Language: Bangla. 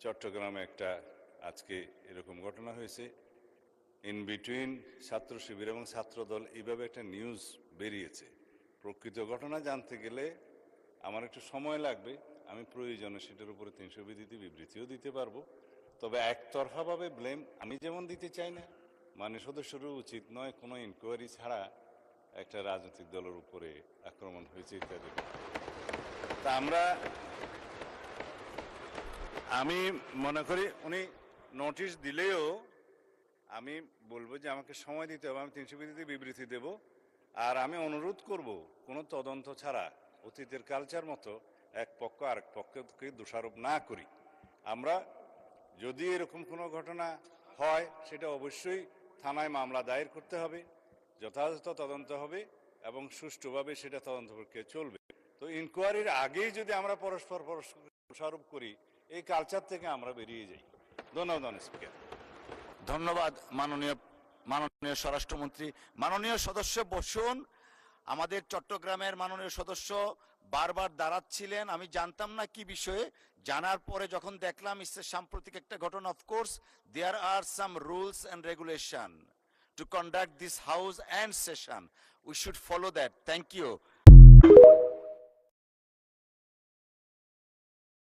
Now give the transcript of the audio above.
চট্টগ্রামে একটা আজকে এরকম ঘটনা হয়েছে, ইন বিটুইন ছাত্র শিবির এবং ছাত্রদল এইভাবে একটা নিউজ বেরিয়েছে। প্রকৃত ঘটনা জানতে গেলে আমার একটু সময় লাগবে, আমি প্রয়োজনে সেটার উপরে 300 বিধিতে বিবৃতিও দিতে পারবো। তবে একতরফাভাবে ব্লেম আমি যেমন দিতে চাই না, মানে সদস্যরও উচিত নয় কোনো ইনকোয়ারি ছাড়া একটা রাজনৈতিক দলের উপরে আক্রমণ হয়েছে ইত্যাদি। তা আমি মনে করি উনি নোটিশ দিলেও আমি বলবো যে আমাকে সময় দিতে হবে, আমি 300 বিধিতে বিবৃতি দেব। আর আমি অনুরোধ করব কোনো তদন্ত ছাড়া অতীতের কালচার মতো এক পক্ষ আরেক পক্ষকে দোষারোপ না করি। আমরা যদি এরকম কোনো ঘটনা হয় সেটা অবশ্যই থানায় মামলা দায়ের করতে হবে, যথাযথ তদন্ত হবে এবং সুষ্ঠুভাবে সেটা তদন্ত প্রক্রিয়া চলবে। তো ইনকোয়ারির আগেই যদি আমরা পরস্পর দোষারোপ করি, এই কালচার থেকে আমরা বেরিয়ে যাই। ধন্যবাদ স্পিকার। ধন্যবাদ মাননীয় স্বরাষ্ট্রমন্ত্রী। মাননীয় সদস্য বসুন। আমাদের চট্টগ্রামের মাননীয় সদস্য বারবার দাঁড়াচ্ছিলেন, আমি জানতাম না কি বিষয়ে, জানার পরে যখন দেখলাম ইসে সাম্প্রতিক একটা ঘটনা, of course there are some rules and regulation to conduct this house and session, we should follow that. Thank you.